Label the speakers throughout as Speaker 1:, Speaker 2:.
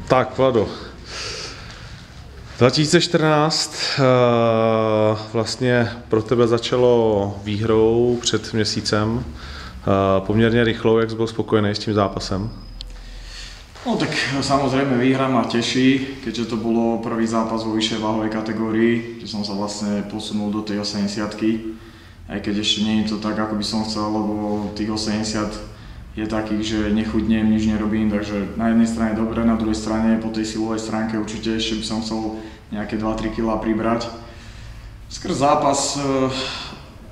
Speaker 1: Tak, Vlado. 2014 vlastně pro tebe začalo výhrou před měsícem. Poměrně rychlou, jak jsi byl spokojený s tím zápasem?
Speaker 2: No tak samozrejme výhra ma teší, keďže to bolo prvý zápas vo vyššej váhovej kategórii, že som sa vlastne posunul do tej 80-ky. Aj keď ešte nie je to tak, ako by som chcel, lebo tých 80 je takých, že nechudnem, nič nerobím, takže na jednej strane dobre, na druhej strane po tej silovej stránke určite ešte by som chcel nejaké 2-3 kg pribrať. Skrz zápas,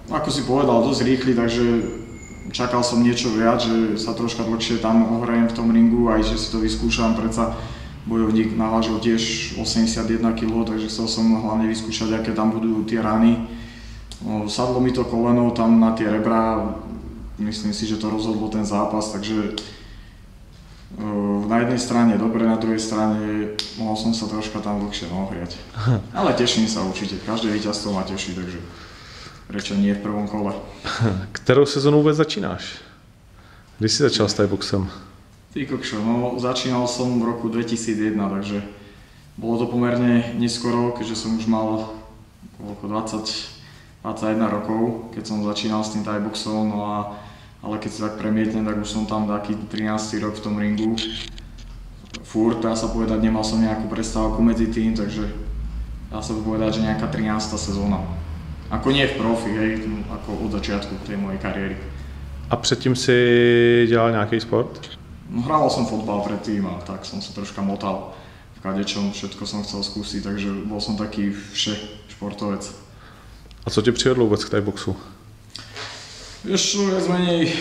Speaker 2: ako si povedal, dosť rýchly, takže čakal som niečo viac, že sa troška dlhšie tam ohrajem v tom ringu, aj že si to vyskúšam, predsa bojovník navážil tiež 81 kg, takže chcel som hlavne vyskúšať, aké tam budú tie rany. Sadlo mi to koleno tam na tie rebra, myslím si, že to rozhodlo ten zápas, takže na jednej strane dobre, na druhej strane mohol som sa troška tam dlhšie ohriať. Ale teším sa určite, každé víťazstvo ma teší, takže prečo nie v prvom kole.
Speaker 1: Kterou sezonu vůbec začínáš? Kdy jsi začal s thaiboxem?
Speaker 2: Ty kokšo, no začínal som v roku 2001, takže bolo to pomerne neskoro, keďže som už mal okolo 21 rokov, keď som začínal s tým thaiboxom, no ale keď si tak premietnem, tak už som tam taký 13. rok v tom ringu. Furt, dá sa povedať, nemal som nejakú prestávku medzi tým, takže dá sa povedať, že nejaká 13. sezóna. Ako nie v profi, hej, ako od začiatku tej mojej kariéry.
Speaker 1: A předtím si dělal nějaký sport?
Speaker 2: No, hrával som fotbal predtým a tak som sa troška motal v kadečom, všetko som chcel skúsiť, takže bol som taký vše športovec.
Speaker 1: A co tě přivedlo vůbec k thaiboxu?
Speaker 2: Vieš, viac menej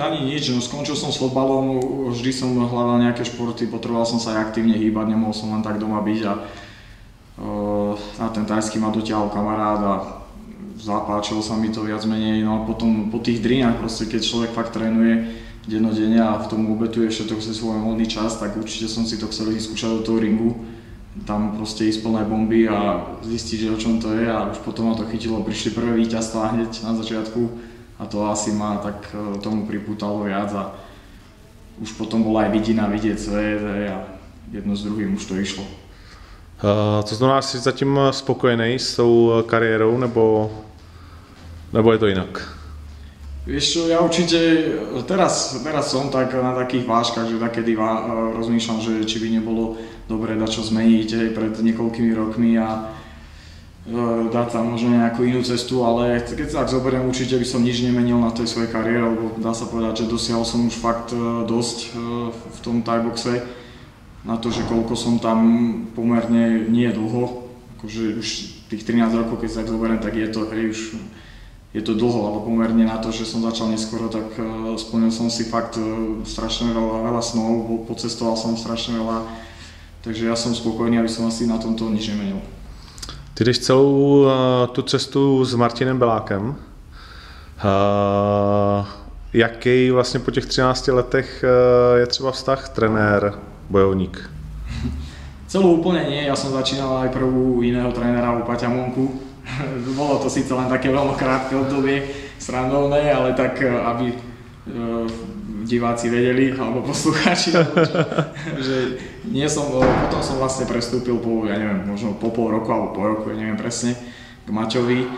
Speaker 2: ani nič, no skončil som s fotbalom, vždy som hľadal nejaké športy, potreboval som sa aj aktívne hýbať, nemohol som len tak doma byť a na ten thajský ma dotiahol kamarát a zapáčilo sa mi to viac menej, no a potom po tých drinách proste, keď človek fakt trénuje dennodenne a v tom obetuje všetko cez svoj voľný čas, tak určite som si to chcel vyskúšať do toho ringu, tam proste ísť plné bomby a zistiť, že o čom to je a už potom ma to chytilo, prišli prvé víťazstvá hneď na začiatku a to asi ma tak tomu pripútalo viac a už potom bola aj vidina vidieť svet a jedno s druhým už to išlo.
Speaker 1: To znamená, jsi zatím spokojený s tou kariérou, nebo je to jinak?
Speaker 2: Vieš čo, ja určite teraz som tak na takých vážkach, že takedy rozmýšľam, že či by nebolo dobré dať čo zmeniť aj pred niekoľkými rokmi a dať tam možno nejakú inú cestu, ale keď sa tak zoberiem, určite by som nič nemenil na tej svojej kariére, lebo dá sa povedať, že dosiahol som už fakt dosť v tom thaiboxe. Na to, že koľko som tam pomerne nie dlho, akože už tých 13 rokov, keď sa tak zoberiem, tak je to, hej, už je to dlho, ale pomerne na to, že som začal neskoro, tak splnil som si fakt strašne veľa snov, pocestoval som strašne veľa, takže ja som spokojný, aby som asi na tomto nič nemenil.
Speaker 1: Ty jdeš celou tu cestu s Martinem Belákem. Jaký vlastně po těch 13 letech je třeba vztah trenér, bojovník?
Speaker 2: Celú úplne nie, ja som začínal aj prvú iného trénera u Paťa Monku. Bolo to síce len také veľmi krátke obdobie, srandovné, ale tak, aby diváci vedeli, alebo poslucháči, že nie som, potom som vlastne prestúpil po, ja neviem, možno po pol roku alebo po roku, ja neviem presne, k Maťovi.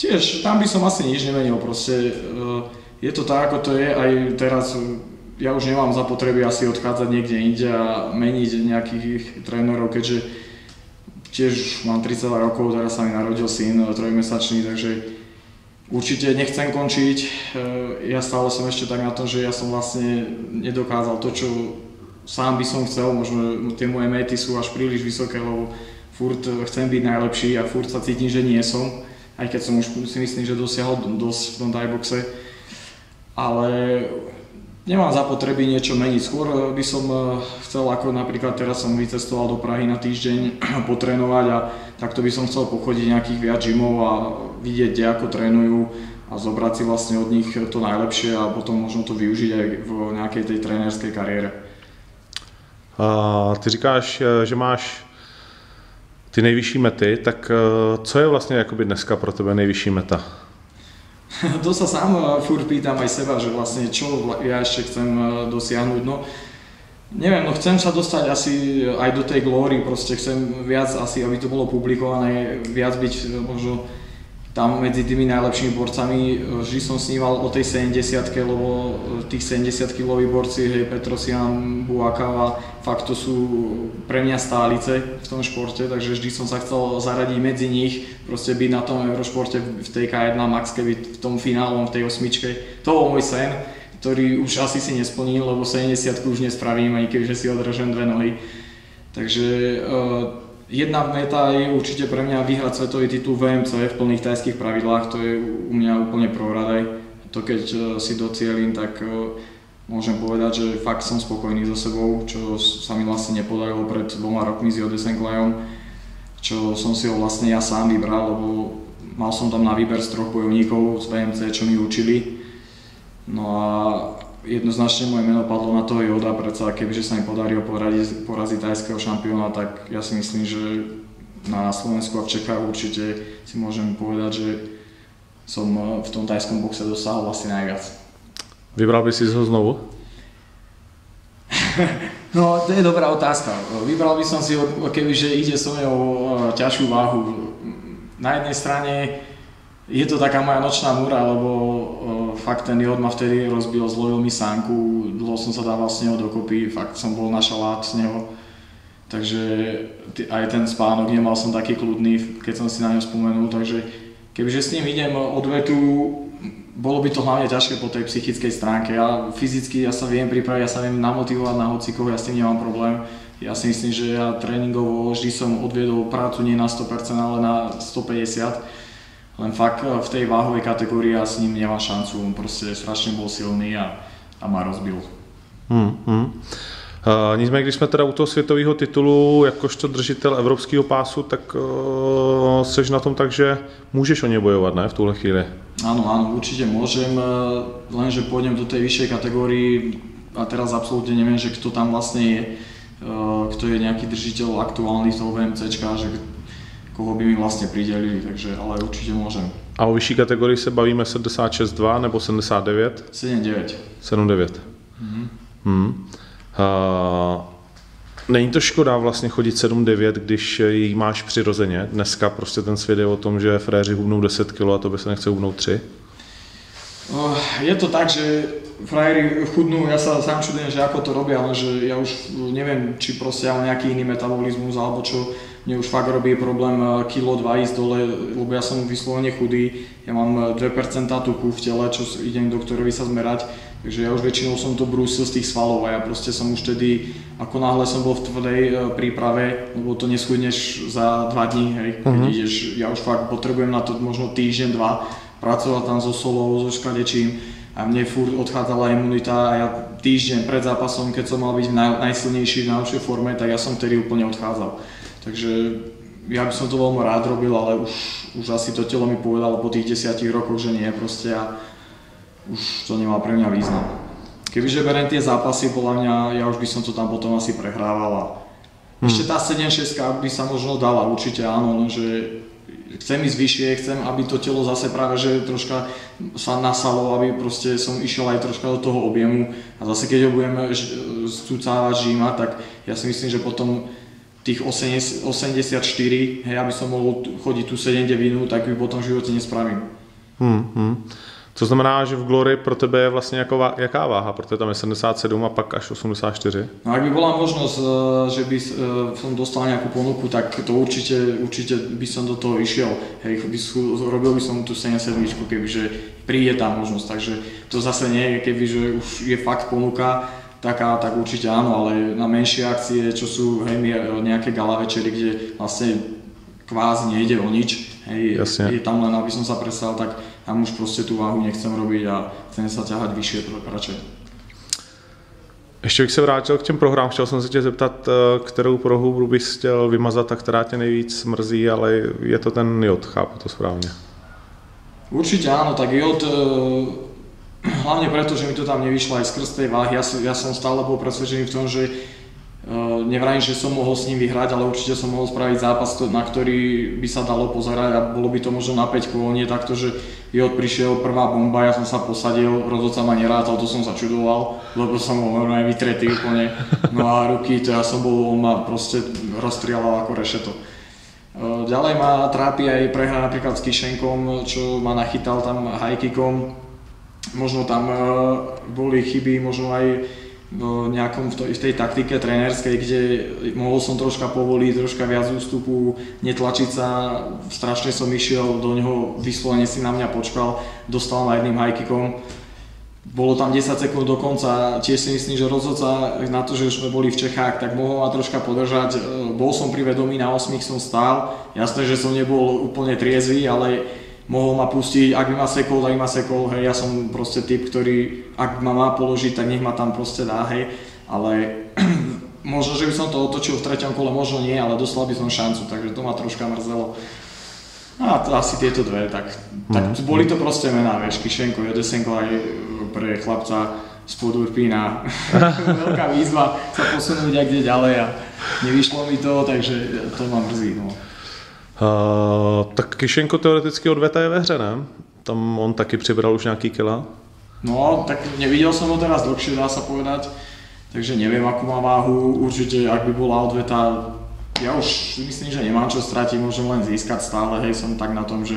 Speaker 2: Tiež tam by som asi nič nemenil, proste je to tak, ako to je, aj teraz ja už nemám zapotreby asi odchádzať niekde inde a meniť nejakých trénerov, keďže tiež mám 30 rokov, teraz sa mi narodil syn, 3-mesačný, takže určite nechcem končiť. Ja stále som ešte tak na tom, že ja som vlastne nedokázal to, čo sám by som chcel, možno tie moje méty sú až príliš vysoké, lebo furt chcem byť najlepší a furt sa cítim, že nie som, aj keď som už si myslím, že dosiahol dosť v tom thaiboxe, ale nemám zapotreby niečo meniť. Skôr by som chcel, ako napríklad teraz som vycestoval do Prahy na týždeň potrénovať a takto by som chcel pochodiť nejakých viac gymov a vidieť, kde ako trénujú a zobrať si vlastne od nich to najlepšie a potom možno to využiť aj v nejakej tej trénerskej kariére.
Speaker 1: Ty říkáš, že máš ty nejvyšší mety, tak co je vlastně jakoby dneska pro tebe nejvyšší meta?
Speaker 2: To sa sám furt pýtam aj seba, že vlastne čo ja ešte chcem dosiahnuť. No, Neviem, no chcem sa dostať asi aj do tej glóry, proste chcem viac asi, aby to bolo publikované, viac byť možno tam medzi tými najlepšími borcami. Vždy som sníval o tej 70-ke, lebo tých 70-kiloví borci, hej, Petrosian, Buakawa, fakt to sú pre mňa stálice v tom športe, takže vždy som sa chcel zaradiť medzi nich, proste byť na tom Eurošporte v tej K1 Max, byť v tom finálom, v tej osmičke. To bol môj sen, ktorý už asi si nesplnil, lebo 70-ku už nespravím, ani kebyže si odrežem 2 nohy. Takže jedna meta je určite pre mňa vyhrať svetový titul VMC v plných tajských pravidlách, to je u mňa úplne prvoradé. To keď si docielím, tak môžem povedať, že fakt som spokojný so sebou, čo sa mi vlastne nepodarilo pred 2 rokmi s Jode Senklejom, čo som si ho vlastne ja sám vybral, lebo mal som tam na výber z 3 bojovníkov z VMC, čo mi učili. No a jednoznačne moje meno padlo na toho Joda, predsa kebyže sa mi podarilo poraziť tajského šampióna, tak ja si myslím, že na Slovensku a v Čechách určite si môžem povedať, že som v tom tajskom boxe dosahol asi najviac.
Speaker 1: Vybral by si ho znovu?
Speaker 2: No, to je dobrá otázka. Vybral by som si ho, kebyže ide so mňou ťažšiu váhu. Na jednej strane je to taká moja nočná múra, lebo fakt ten Jod ma vtedy rozbil, zlovil mi sánku, dlho som sa dával s neho dokopy, fakt som bol na šalát z neho. Takže aj ten spánok nemal som taký kľudný, keď som si na ňo spomenul, takže kebyže s ním idem odvetu, bolo by to hlavne ťažké po tej psychickej stránke. Fyzicky sa viem pripraviť, ja sa viem namotivovať na hocikoho, ja s tým nemám problém. Ja si myslím, že ja tréningovo vždy som odviedol prácu nie na 100%, ale na 150%. Len fakt v tej váhovej kategórii ja s ním nemám šancu, on proste strašně bol silný a ma rozbil.
Speaker 1: Nicméně, když jsme teda u toho světového titulu, jakožto držitel evropského pásu, tak seš na tom tak, že můžeš o ně bojovat, ne, v tuhle chvíli?
Speaker 2: Áno, určite môžem, lenže pôjdem do tej vyššej kategórii a teraz absolútne neviem, že kto tam vlastne je, kto je nejaký držiteľ aktuálny toho VMCčka, že koho by mi vlastne pridelili, takže ale určite môžem.
Speaker 1: A o vyšší kategorii se bavíme 76-2 nebo 79?
Speaker 2: 7-9.
Speaker 1: 7-9. Není to škoda vlastně chodit 7-9, když ji máš přirozeně? Dneska prostě ten svět je o tom, že fréři hubnou 10 kg a tobě se nechce hubnout 3?
Speaker 2: Je to tak, že frajeri chudnú, ja sa sám čudujem, že ako to robia, lenže ja už neviem, či proste ja mám nejaký iný metabolizmus alebo čo, mne už fakt robí problém kilo 2 ísť dole, lebo ja som vyslovene chudý, ja mám 2% tuku v tele, čo idem doktorovi sa zmerať, takže ja už väčšinou som to brúsil z tých svalov a ja proste som už tedy, ako náhle som bol v tvrdej príprave, lebo to neschudneš za 2 dní, hej, keď ideš, ja už fakt potrebujem na to možno týždeň, 2, pracoval tam so solou, so škadečím a mne furt odchádzala imunita a ja týždeň pred zápasom, keď som mal byť najsilnejší, v najlepšej forme, tak ja som vtedy úplne odchádzal. Takže ja by som to veľmi rád robil, ale už asi to telo mi povedalo po tých 10 rokoch, že nie proste a už to nemá pre mňa význam. Kebyže beriem tie zápasy, podľa mňa, ja už by som to tam potom asi prehrával a ešte tá 7-6 by sa možno dala, určite áno, no, že chcem ísť vyššie, chcem, aby to telo zase práve, že troška sa nasalo, aby proste som išiel aj troška do toho objemu a zase keď ho budeme stúcávať, žímať, tak ja si myslím, že potom tých 84, hej, aby som mohol chodiť tu 7-9, tak by potom v živote nespravím.
Speaker 1: To znamená, že v Glory pro tebe je vlastně jaká váha? Protože tam je 77 a pak až 84.
Speaker 2: No ak by bola možnosť, že by som dostal nejakú ponuku, tak to určite by som do toho išiel. Hej, robil by som tú 77, kebyže príde tá možnosť, takže to zase nie je, kebyže už je fakt ponuka taká, tak určite áno, ale na menšie akcie, čo sú hej, nejaké gala večery, kde vlastne kvázi nejde o nič, hej, je tam len, aby som sa predstavil, tak tam už proste tú váhu nechcem robiť a chcem sa ťahať vyššie radšej.
Speaker 1: Ještě bych se vrátil k těm prohrám, chtěl jsem se tě zeptat, kterou prohru bys chtěl vymazat a která tě nejvíc mrzí, ale je to ten Jod, chápu to správně.
Speaker 2: Určite áno, tak Jod, hlavne preto, že mi to tam nevyšlo aj skrz tej váhy, ja som stále bol presvedčený v tom, že Nevrajím, že som mohol s ním vyhrať, ale určite som mohol spraviť zápas, na ktorý by sa dalo pozerať a bolo by to možno na 5, nie takto, že prišiel prvá bomba, ja som sa posadil, rozhodca ma nerátal, to som sa čudoval, lebo som bol normálne vytretý úplne, no a ruky, to ja som bol, on ma proste rozstrieľal ako rešeto. Ďalej ma trápi aj prehra napríklad s Kišenkom, čo ma nachytal tam high-kickom, možno tam boli chyby, možno aj v tej taktike trénerskej, kde mohol som troška povoliť, troška viac ústupu, netlačiť sa, strašne som išiel do neho, vyslovene si na mňa počkal, dostal ma jedným high kickom. Bolo tam 10 sekúnd do konca, tiež si myslím, že rozhodca na to, že už sme boli v Čechách, tak mohol ma troška podržať. Bol som pri vedomí, na 8 som stál, jasné, že som nebol úplne triezvy, ale mohol ma pustiť, ak by ma sekol, tak ma sekol, hej, ja som proste typ, ktorý, ak ma má položiť, tak nech ma tam proste dá, hej, ale možno, že by som to otočil v 3. kole, možno nie, ale dostal by som šancu, takže to ma troška mrzelo. A to asi tieto dve, tak boli to proste mená, vieš, Kišenko, Jodesenko aj pre chlapca spod Urpína. Veľká výzva sa posunúť niekde ďalej a nevyšlo mi to, takže to ma mrzí, no.
Speaker 1: Tak Kišenko teoreticky odveta je ve hře, ne? Tam on taky přibral už nějaký kila.
Speaker 2: No, tak nevidel som ho teraz dlhšie, dá sa povedať, takže neviem, akú má váhu. Určite, ak by bola odveta, ja už myslím, že nemám čo stratiť, môžem len získať stále, hej, som tak na tom, že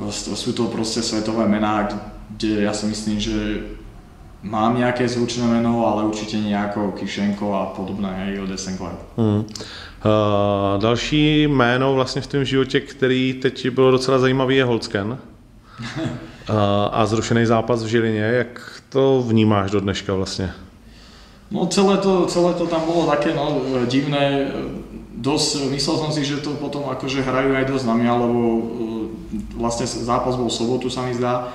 Speaker 2: sú to proste svetové mená, kde ja si myslím, že mám nejaké zvučné meno, ale určite nie ako Kišenko a podobné, hej, Jodesenko.
Speaker 1: Další jméno vlastně v tom životě, který teď bylo docela zajímavý, je Holzken. A zrušený zápas v Žilině, jak to vnímáš do dneška vlastně?
Speaker 2: No celé to tam bolo také divné, dosť, myslel som si, že to potom akože hrajú aj dosť na mňa, lebo vlastne zápas bol v sobotu, sa mi zdá.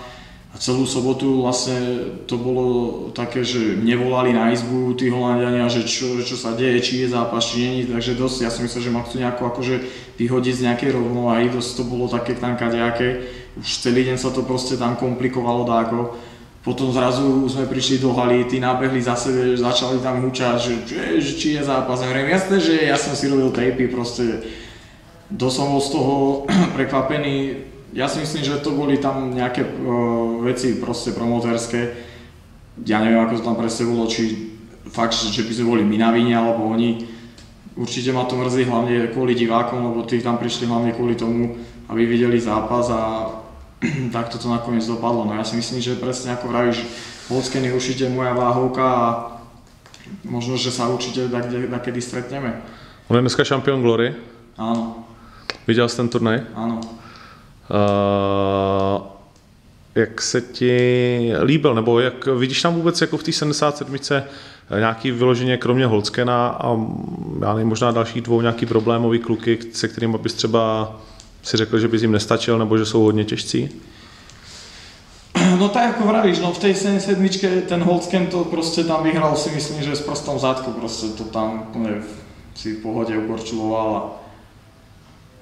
Speaker 2: A celú sobotu vlastne to bolo také, že nevolali na izbu tí Holanďania, že čo sa deje, či je zápas, či nie, takže dosť, ja som myslel, že ma chcú nejako akože vyhodiť z nejakej rovnováhy, dosť to bolo také tam kadejaké, už celý deň sa to proste tam komplikovalo dáko. Potom zrazu sme prišli do haly, tí nábehli zase, začali tam hučať, že či je zápas. Ja hovorím, jasné, že ja som si robil tapy, proste dosť som bol z toho prekvapený. Ja si myslím, že to boli tam nejaké veci proste promotérske. Ja neviem, ako to tam presne bolo, či fakt, že by sme boli my na vine, alebo oni. Určite ma to mrzí hlavne kvôli divákom, lebo tí tam prišli hlavne kvôli tomu, aby videli zápas a takto to nakoniec dopadlo. No ja si myslím, že presne ako vravíš, Holzken je určite moja váhovka a možno, že sa určite takedy stretneme.
Speaker 1: On je dneska šampión Glory.
Speaker 2: Áno.
Speaker 1: Viděl jsi ten turnaj?
Speaker 2: Áno.
Speaker 1: Jak se ti líbil, nebo jak vidíš tam vůbec jako v té 77 nějaký vyloženě kromě Holzkena a já nevím, možná dalších dvou nějaký problémový kluky, se kterými bys třeba si řekl, že bys jim nestačil, nebo že jsou hodně těžcí?
Speaker 2: No tak ako vravíš, no v tej 77 ten Holzken to proste tam vyhral, si myslím, že s prstom v zadku, proste to tam si v pohode ukorčuloval a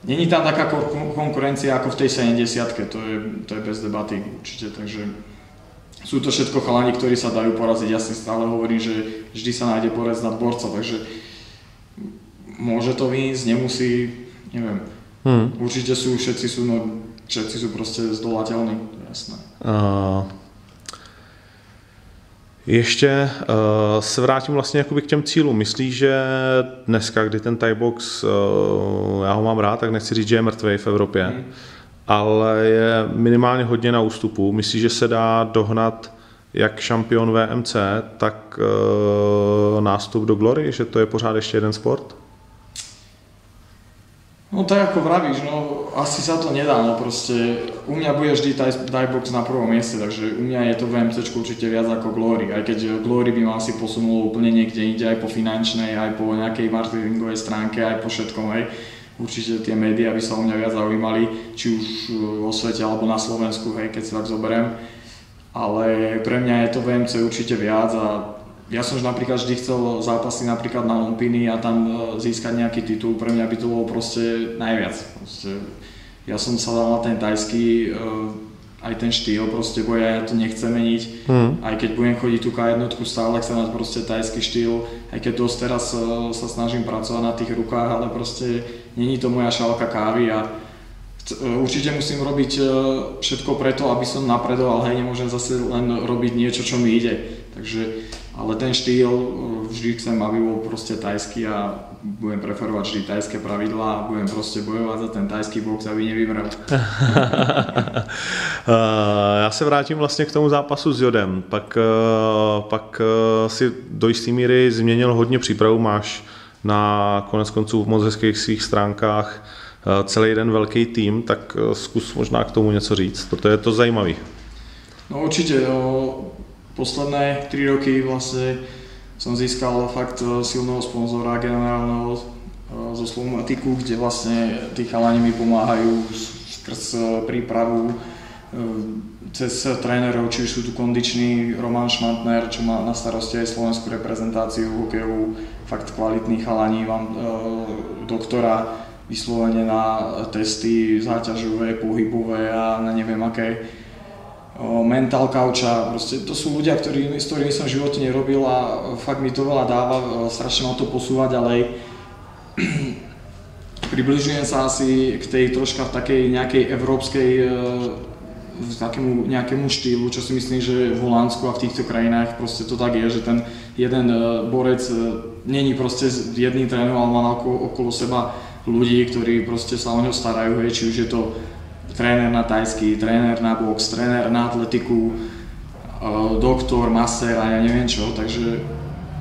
Speaker 2: není tam taká konkurencia ako v tej 70-ke, to je bez debaty určite, takže sú to všetko chalani, ktorí sa dajú poraziť. Ja si stále hovorím, že vždy sa nájde borec nad borca, takže môže to vyjsť, nemusí, neviem. Určite sú, všetci sú proste zdolateľní, to je jasné.
Speaker 1: Ještě se vrátím vlastně jakoby k těm cílům. Myslíš, že dneska, kdy ten Thai box, já ho mám rád, tak nechci říct, že je mrtvej v Evropě, ale je minimálně hodně na ústupu. Myslíš, že se dá dohnat jak šampion VMC, tak nástup do Glory, že to je pořád ještě jeden sport?
Speaker 2: No tak ako vravíš, no asi sa to nedá, no proste u mňa bude vždy Thai box na prvom mieste, takže u mňa je to VMCčko určite viac ako Glory, aj keď Glory by ma asi posunulo úplne niekde inde, aj po finančnej, aj po nejakej marketingovej stránke, aj po všetkom, hej. Určite tie médiá by sa o mňa viac zaujímali, či už vo svete alebo na Slovensku, hej, keď si tak zoberiem. Ale pre mňa je to VMC určite viac a ja som už napríklad vždy chcel zápasy napríklad na Lumpiny a tam získať nejaký titul, pre mňa by to bolo proste najviac. Proste, ja som sa dal na ten tajský, aj ten štýl proste boja, ja to nechcem meniť. Aj keď budem chodiť tú K1 stále, chcem mať proste tajský štýl, aj keď dosť teraz sa snažím pracovať na tých rukách, ale proste není to moja šálka kávy a určite musím robiť všetko preto, aby som napredoval, hej, nemôžem zase len robiť niečo, čo mi ide. Takže, ale ten štýl vždy chcem, aby bol proste tajský a budem preferovať vždy tajské pravidlá a budem proste bojovať za ten tajský box, aby nevymrel.
Speaker 1: Já se vrátím vlastně k tomu zápasu s Jodem. Pak si do jisté míry změnil hodně přípravu, máš na konec konců v moc hezkých svých stránkách celý jeden velký tým, tak zkus možná k tomu něco říct, toto je to zajímavý.
Speaker 2: No určite, posledné 3 roky vlastne som získal fakt silného sponzora generálneho zo Slovmatiku, kde vlastne tí chalani mi pomáhajú skrz prípravu cez trénerov, či už sú tu kondiční Roman Šmantner, čo má na starosti aj slovenskú reprezentáciu hokejovú, fakt kvalitní chalani, mám doktora vyslovene na testy záťažové, pohybové a na neviem aké mental coucha, proste to sú ľudia, s ktorými som v živote nerobil a fakt mi to veľa dáva, strašne ma to posúva ďalej. Približujem sa asi k tej troška v takej nejakej európskej takému nejakému štýlu, čo si myslím, že v Holandsku a v týchto krajinách proste to tak je, že ten jeden borec není proste jedným trénerom, ale má okolo seba ľudí, ktorí proste sa o ňo starajú, či už je to tréner na tajský, tréner na box, tréner na atletiku, doktor, masér a ja neviem čo, takže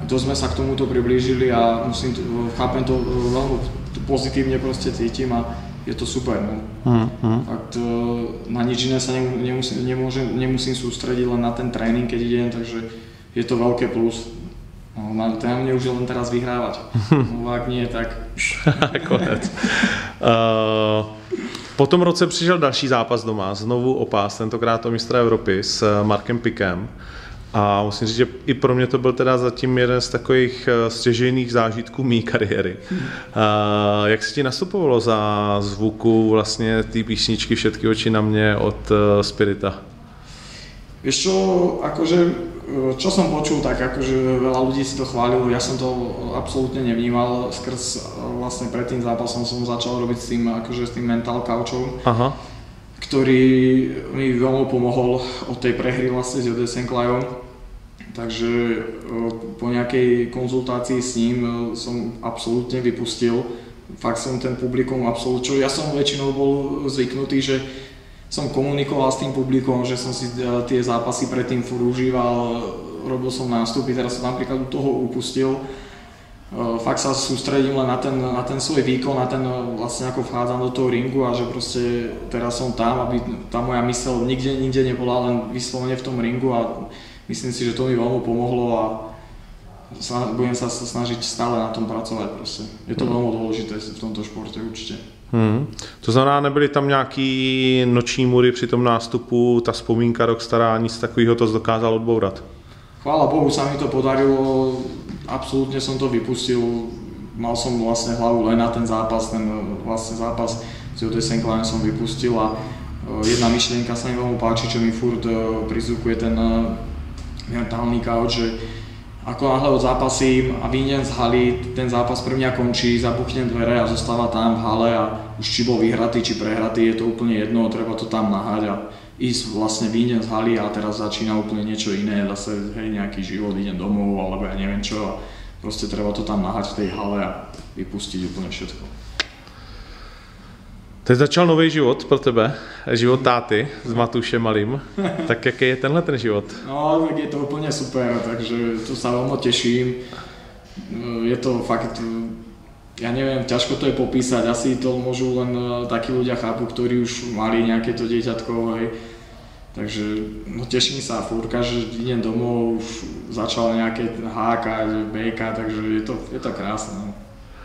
Speaker 2: to sme sa k tomuto priblížili a chápem to veľmi pozitívne proste cítim a je to super. No. Fakt na nič iné sa nemusím sústrediť len na ten tréning, keď idem, takže je to veľké plus. No, teda mne už je len teraz vyhrávať. No ak nie, tak...
Speaker 1: Konec. Po tom roce přišel další zápas doma, znovu o pás, tentokrát o mistra Evropy s Markem Pikem. A musím říct, že i pro mě to byl teda zatím jeden z takových stěžejných zážitků mý kariéry. Jak se ti nastupovalo za zvuku vlastně té písničky Všetky oči na mě od Spirita?
Speaker 2: Vieš čo, akože, čo som počul, tak akože veľa ľudí si to chválilo, ja som to absolútne nevnímal, skrz vlastne pred tým zápasom som začal robiť s tým mental couchom, ktorý mi veľmi pomohol od tej prehry vlastne s Jode Senklajom, takže po nejakej konzultácii s ním som absolútne vypustil, fakt som ten publikum čo ja som väčšinou bol zvyknutý, že som komunikoval s tým publikom, že som si tie zápasy predtým furt užíval, robil som nástupy, teraz som napríklad u toho upustil. Fakt sa sústredím len na ten svoj výkon, na ten vlastne ako vchádzam do toho ringu a že proste teraz som tam, aby tá moja myseľ nikde nebola, len vyslovene v tom ringu a myslím si, že to mi veľmi pomohlo a budem sa snažiť stále na tom pracovať proste. Je to veľmi dôležité v tomto športe určite.
Speaker 1: To znamená, nebyly tam nějaký noční můry při tom nástupu, ta vzpomínka rok stará, nic takového to dokázal odbourat?
Speaker 2: Chvála Bohu, sa mi to podarilo, absolútne som to vypustil, mal som vlastne hlavu len na ten zápas, zápas s Jode Senklajom som vypustil a jedna myšlienka sa mi veľmi páči, čo mi furt prizvukuje ten mentálny couch, že ako náhle odzápasím a vyjdem z haly, ten zápas pre mňa končí, zabuchnem dvere a zostáva tam v hale a už či bol vyhratý, či prehratý, je to úplne jedno, treba to tam nahať a ísť vlastne vyjdem z haly a teraz začína úplne niečo iné, zase hej, nejaký život, idem domov alebo ja neviem čo a proste treba to tam nahať v tej hale a vypustiť úplne všetko.
Speaker 1: Teď začal nový život pro tebe, život táty s Matušem malým. Tak jaký je tenhle ten život?
Speaker 2: No, tak je to úplne super, takže to sa veľmi teším. Je to fakt, ja neviem, ťažko to je popísať, asi to môžu len takí ľudia chápu, ktorí už mali nejaké to dieťatko, hej. Takže no, teším sa furt, každý deň domov už začal nejaké hákať, bejkať, takže je to krásne. No.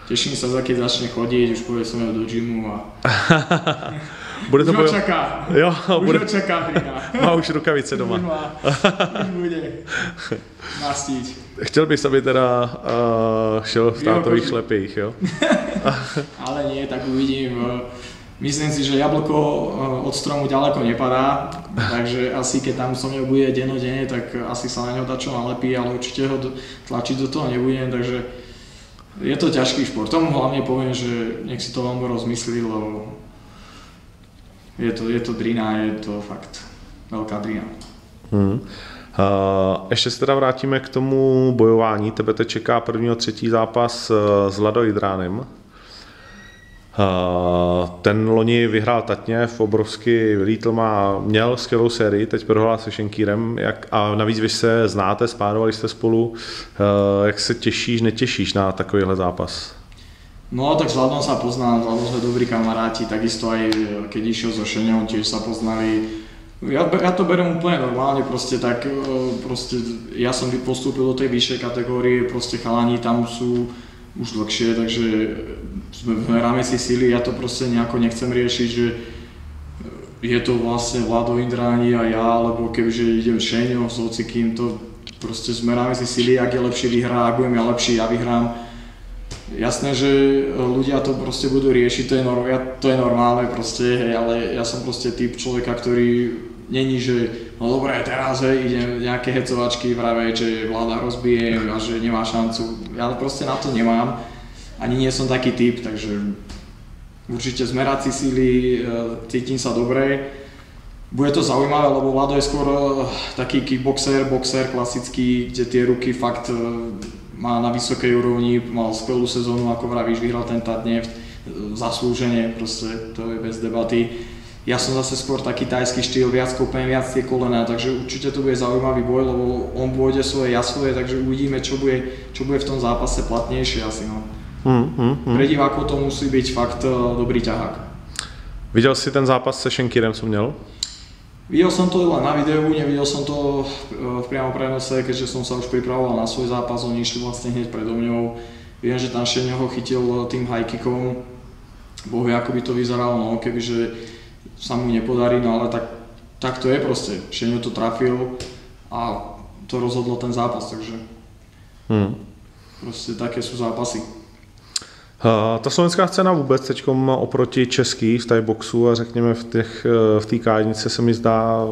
Speaker 2: Teším sa, keď začne chodiť, už povie som do gymu a...
Speaker 1: Bude to
Speaker 2: už ho čaká.
Speaker 1: Jo,
Speaker 2: už ho čaká Brina.
Speaker 1: Má už rukavice doma.
Speaker 2: Už bude mastiť.
Speaker 1: Chtěl bys, aby teda šel v tátových šlepích, jo?
Speaker 2: Ale nie, tak uvidím. Myslím si, že jablko od stromu ďaleko nepadá, takže asi keď tam so mňou bude dennodenne, tak asi sa na ňo dačo nalepí, ale určite ho tlačiť do toho nebudem, takže je to ťažký šport. Tomu hlavne poviem, že nech si to Lombo rozmyslí, lebo je to drina, je to fakt veľká drina.
Speaker 1: Ještě se teda vrátíme k tomu bojování. Tebe te čeká prvního třetí zápas s Lado Jidránem. Ten loni vyhrál Tatněv, obrovsky vylítl, měl skvělou sérii, teď prohrál se Šenkýrem a navíc vy se znáte, spárovali jste spolu. Jak se těšíš, netěšíš na takovýhle zápas?
Speaker 2: No tak s Vladom sa poznám, s Vladom sme dobrí kamaráti, takisto aj keď išiel so Šeňou, tiež sa poznali. Ja to beriem úplne normálne, ja som postúpil do tej vyššej kategórie, proste chalani tam sú už dlhšie, takže meráme si síly, ja to proste nejako nechcem riešiť, že je to vlastne Vlado Jidráni a ja, alebo kebyže idem Šeňou s hocikým, to proste zmeráme si síly, ak je lepší vyhrá, ak budem ja lepší, ja vyhrám. Jasné, že ľudia to proste budú riešiť, to je normálne proste, hej, ale ja som proste typ človeka, ktorý není, že no dobré, teraz idem nejaké hecovačky vraveť, že Vláda rozbije a že nemá šancu. Ja proste na to nemám, ani nie som taký typ, takže určite zmerať si síly, cítim sa dobre. Bude to zaujímavé, lebo Vlado je skôr taký kickboxer, boxer klasický, kde tie ruky fakt má na vysokej úrovni, mal skvelú sezónu, ako vravíš, vyhral ten Tatnev, zaslúženie, proste to je bez debaty. Ja som zase skôr taký tajský štýl, viac koupem, viac tie kolená, takže určite to bude zaujímavý boj, lebo on pôjde svoje, ja svoje, takže uvidíme, čo bude v tom zápase platnejšie asi. No. Pre divákov to musí byť fakt dobrý ťahák.
Speaker 1: Viděl jsi ten zápas se Šenkýrem, co měl?
Speaker 2: Videl som to len na videu, nevidel som to v priamom prenose, keďže som sa už pripravoval na svoj zápas, oni išli vlastne hneď predo mňou. Viem, že tam Šeňo ho chytil tým high kickom, bohu, ako by to vyzeralo, no, kebyže sa mu nepodarí, no ale tak to je proste. Šeňo to trafil a to rozhodlo ten zápas, takže proste také sú zápasy.
Speaker 1: Ta slovenská scéna vůbec teďkom oproti český v thaiboxu a řekněme v té kádnice se mi zdá,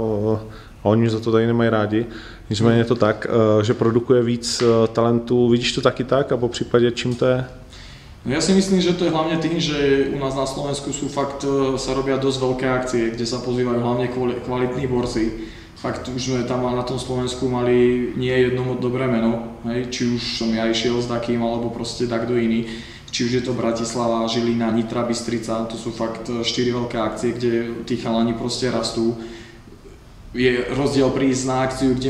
Speaker 1: a oni za to tady nemají rádi, nicméně je to tak, že produkuje víc talentů. Vidíš to taky tak a po případě čím to je?
Speaker 2: No ja si myslím, že to je hlavne tým, že u nás na Slovensku sú fakt, sa robia dosť veľké akcie, kde sa pozývajú hlavne kvalitní borci. Fakt už sme tam na tom Slovensku mali nie jedno dobré meno, hej? Či už som ja išiel s takým, alebo proste takto iný. Či už je to Bratislava, Žilina, Nitra, Bystrica, to sú fakt 4 veľké akcie, kde tí chalani proste rastú. Je rozdiel prísť na akciu, kde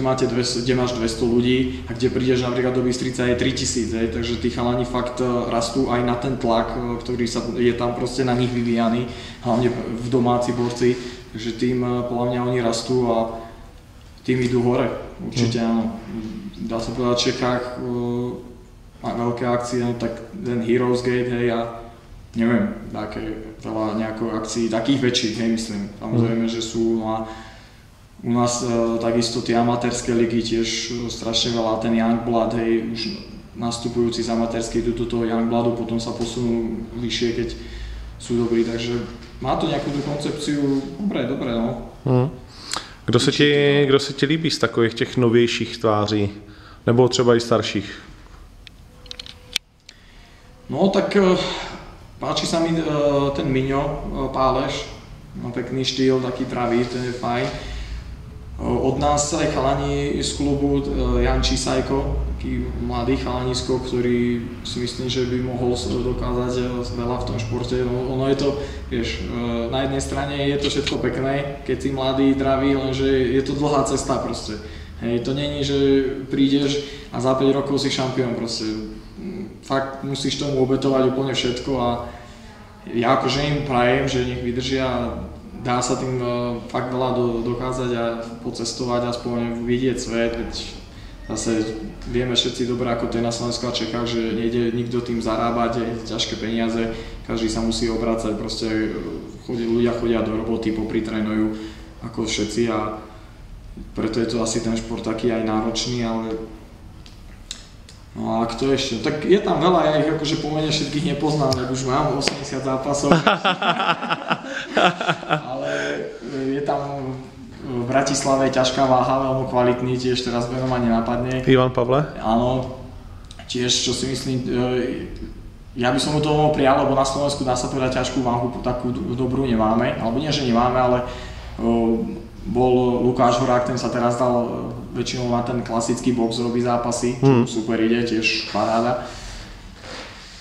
Speaker 2: máš 200 ľudí a kde prídeš napríklad do Bystrica je 3000, takže tí chalani fakt rastú aj na ten tlak, ktorý je tam proste na nich vyvíjaný, hlavne v domáci borci, takže tým podľa mňa oni rastú a tým idú hore, určite áno. Dá sa povedať, v Čechách má veľké akcie, no tak ten Heroes Gate, hej, a neviem, také veľa nejakých akcií, takých väčších, hej, myslím, samozrejme, že sú, no a u nás takisto tie amatérske ligy tiež strašne veľa, ten Youngblood, hej, už nastupujúci z amatérskej idú do toho Youngbloodu, potom sa posunú vyššie, keď sú dobrí, takže má to nejakú tú koncepciu, dobre, no.
Speaker 1: Kdo se ti líbí z takových těch novějších tváří, nebo třeba i starších?
Speaker 2: No tak páči sa mi ten Miňo Páleš, má pekný štýl, taký pravý, ten je fajn. Od nás aj chalani z klubu Jan Čísajko, taký mladý chalanisko, ktorý si myslím, že by mohol dokázať veľa v tom športe. No, ono je to, vieš, na jednej strane je to všetko pekné, keď si mladý, dravý, lenže je to dlhá cesta proste. Hej, to není, že prídeš a za 5 rokov si šampión proste. Fakt musíš tomu obetovať úplne všetko a ja akože im prajem, že nech vydržia. Dá sa tým fakt veľa dokázať a pocestovať, aspoň vidieť svet, veď zase vieme všetci dobre, ako to je na Slovensku a Čechách, že nejde nikto tým zarábať, je ťažké peniaze, každý sa musí obracať, proste ľudia chodia do roboty, popritrénujú ako všetci a preto je to asi ten šport taký aj náročný, ale no a kto ešte? Tak je tam veľa, ja ich akože pomene všetkých nepoznám, lebo už mám 80 zápasov. Ale je tam v Bratislave ťažká váha, veľmi kvalitný, tiež teraz menom ma nenapadne.
Speaker 1: Ivan Pavle?
Speaker 2: Áno, tiež čo si myslím, ja by som mu to mohol prijal, lebo na Slovensku dá sa povedať ťažkú váhu, takú dobrú nemáme, alebo nie, že nemáme, ale bol Lukáš Horák, ten sa teraz dal väčšinou na ten klasický box, robí zápasy, čo super ide, tiež paráda.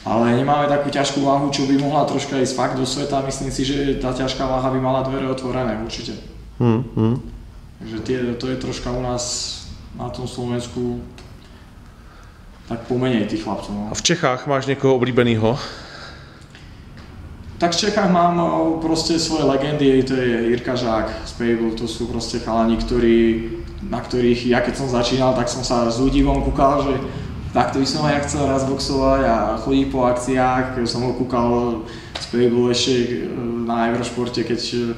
Speaker 2: Ale nemáme takú ťažkú váhu, čo by mohla troška ísť fakt do sveta, myslím si, že tá ťažká váha by mala dvere otvorené, určite. Takže to je troška u nás na tom Slovensku tak pomenej tých chlapcov. No.
Speaker 1: A v Čechách máš niekoho oblíbeného?
Speaker 2: Tak v Čechách mám proste svoje legendy, to je Jirka Žák z Payble, to sú proste chalani, na ktorých ja keď som začínal, tak som sa s údivom kúkal, že takto by som aj chcel raz boxovať a chodiť po akciách, keď som ho kúkal z Payble ešte na Eurošporte, keď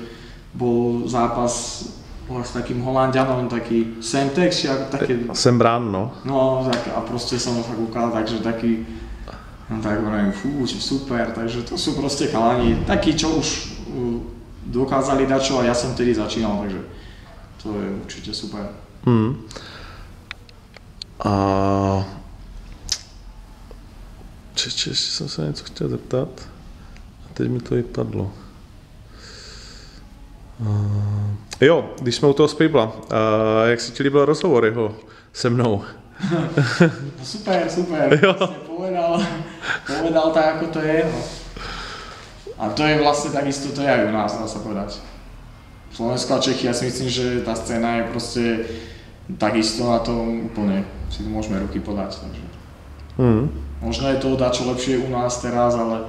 Speaker 2: bol zápas s takým Holanďanom, taký Semtex, či ako také...
Speaker 1: Sembrán, no.
Speaker 2: No, tak, a proste som ho tak kúkal, takže taký... No tak hovorím, super, takže to sú proste chalani, takí, čo už dokázali dať čo a ja som vtedy začínal, takže to je určite super.
Speaker 1: A... Ešte som sa něco chtěl zeptat a teď mi to vypadlo. Jo, když jsme u toho Spejbla, jak se ti líbil rozhovor jeho se mnou?
Speaker 2: No super, vlastne povedal tak, ako to je. No. A to je vlastne takisto, to je aj u nás, dá sa povedať. Slovensko a Čechy, ja si myslím, že tá scéna je proste takisto na tom úplne, si to môžeme ruky podať. Takže. Možno je to dačo lepšie u nás teraz, ale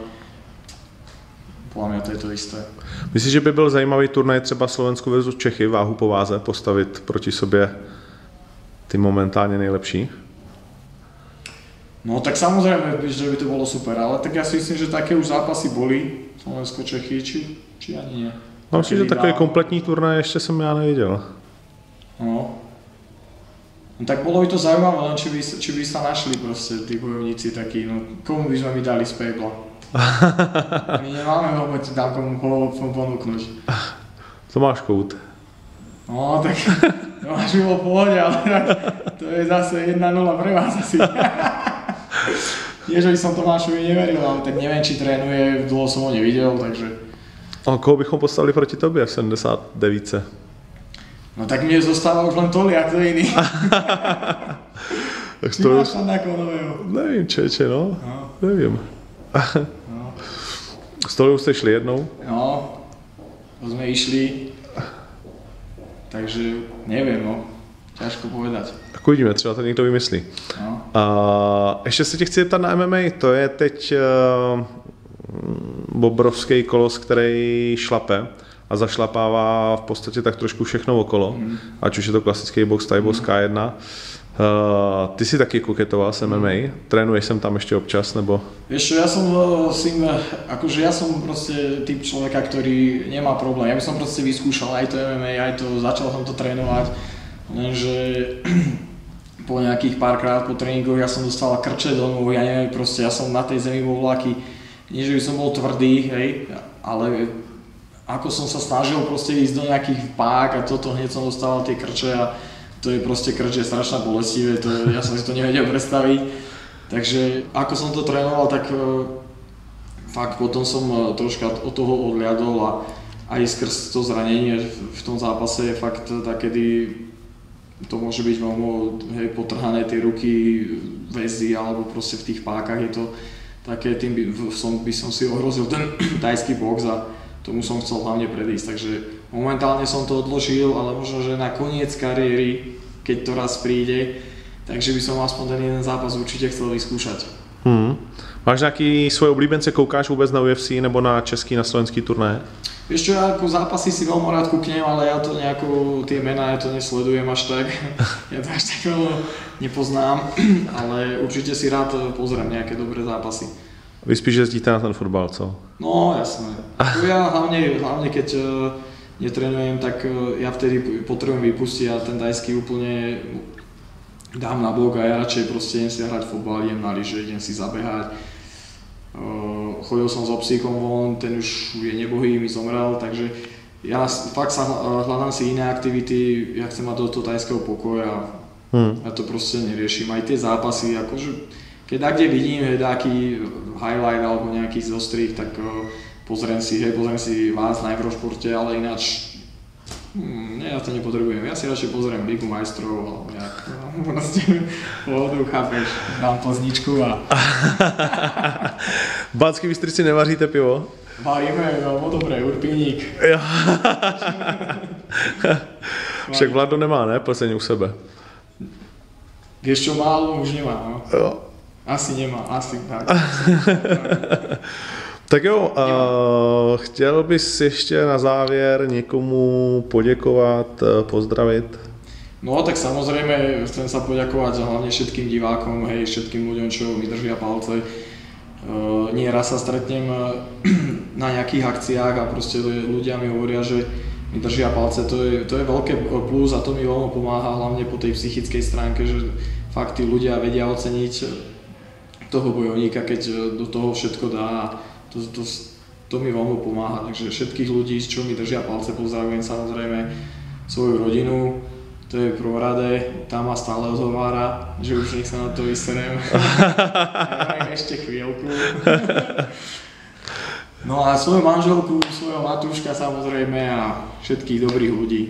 Speaker 2: podľa mňa to je to isté.
Speaker 1: Myslíš, že by byl zajímavý turnaj třeba Slovensku versus Čechy, váhu po váze, postavit proti sobě ty momentálně nejlepší?
Speaker 2: No tak samozrejme, že by to bolo super, ale tak ja si myslím, že také už zápasy boli, Slovensko-Čechy, či ani nie.
Speaker 1: No myslím, že takový kompletní turnaj ještě jsem já neviděl.
Speaker 2: No tak bolo by to zaujímavé, len či by sa našli proste tí bojovníci takí, no komu by sme mi dali z Paybla? My nemáme vôbec tam komu ponúknuť.
Speaker 1: To máš kout.
Speaker 2: No tak to máš bylo v pohode, ale to je zase 1-0 pre vás asi. Nie, že by som Tomášovi neveril, ale tak neviem, či trénuje, dlho som ho nevidel, takže...
Speaker 1: A koho bychom postavili proti tobě v 79?
Speaker 2: No tak mne zostáva už len Toliak, to iný.
Speaker 1: Tak
Speaker 2: ty máš tam takového nového.
Speaker 1: Nevím, čeče, no. Nevím. S Toliou jste šli jednou?
Speaker 2: No, to sme išli. Takže neviem, no. Ťažko povedať.
Speaker 1: Tak uvidíme, třeba to někdo vymyslí.
Speaker 2: No.
Speaker 1: Ještě se tě chci zeptat na MMA, to je teď obrovský kolos, který šlape a zašlapává v podstatě tak trošku všechno okolo, ať už je to klasický box, Thai box, K1. Ty si taky koketoval s MMA, trénuješ sem tam ešte občas, nebo?
Speaker 2: Vieš čo, ja som proste typ človeka, ktorý nemá problém. Ja by som proste vyskúšal aj to MMA, začal som to trénovať, lenže po nejakých párkrát po tréningoch ja som dostal krče do nôh, ja neviem, proste ja som na tej zemi bol vlaky, nie že by som bol tvrdý, hej, ale ako som sa snažil proste ísť do nejakých pák a toto, hneď som dostal tie krče a to je proste krč, je strašná bolestivé, ja som si to nevedel predstaviť. Takže ako som to trénoval, tak fakt potom som troška od toho odliadol a aj skrz to zranenie v tom zápase je fakt tak, kedy to môže byť veľmi potrhané tie ruky, väzy alebo proste v tých pákach je to také, tým by som si ohrozil ten tajský box a tomu som chcel hlavne predísť. Takže momentálne som to odložil, ale možno, že na koniec kariéry, keď to raz príde, takže by som aspoň ten jeden zápas určite chcel vyskúšať.
Speaker 1: Máš nějaký svoje oblíbence, koukáš vůbec na UFC nebo na český, na slovenský turné?
Speaker 2: Vieš čo, ja ako zápasy si veľmi rád kúknem, ale ja to nejako, tie mená, ja to nesledujem až tak. Ja to až tak nepoznám, ale určite si rád pozriem nejaké dobré zápasy.
Speaker 1: Vy spíš jezdíte na ten fotbal, co?
Speaker 2: No, jasné. Ja hlavne keď netrenujem, tak ja vtedy potrebujem vypustiť a ten tajský úplne dám na bok a ja radšej proste idem si hrať fotbal, idem na lyže, idem si zabehať, chodil som so psíkom von, ten už je nebohý, mi zomrel, takže ja fakt hľadám si iné aktivity, ja chcem mať do toho tajského pokoja. Ja to proste neriešim. Aj tie zápasy, akože keď kde vidím nejaký highlight alebo nejaký zostrih, tak pozriem si vás na Eurošporte, ale ináč ja to nepotrebujem. Ja si radšej pozriem Ligu majstrov alebo nejak proste vodu, chápeš, dám pozničku a...
Speaker 1: V Banskej Bystrici nevaříte pivo?
Speaker 2: Varíme, no dobré, Urpíník.
Speaker 1: Však Vlado nemá, ne? Plzeň u sebe.
Speaker 2: Vieš čo, málo už nemá, no.
Speaker 1: Jo.
Speaker 2: Asi nemá, asi tak.
Speaker 1: Tak jo, chtěl bys ještě na závěr někomu poděkovat, pozdravit?
Speaker 2: No tak samozrejme chcem sa poďakovať hlavne všetkým divákom, hej, všetkým ľuďom, čo mi držia palce. Nie raz sa stretnem na nejakých akciách a proste ľudia mi hovoria, že mi držia palce, to je veľké plus a to mi veľmi pomáha hlavne po tej psychickej stránke, že fakt tí ľudia vedia oceniť toho bojovníka, keď do toho všetko dá. To mi veľmi pomáha, takže všetkých ľudí, čo mi držia palce, pozdravujem samozrejme svoju rodinu, to je prvorade, tá ma stále odhovára, že už nech sa na to vyserem. Ešte chvíľku. No a svoju manželku, svojho Matúška samozrejme a všetkých dobrých ľudí.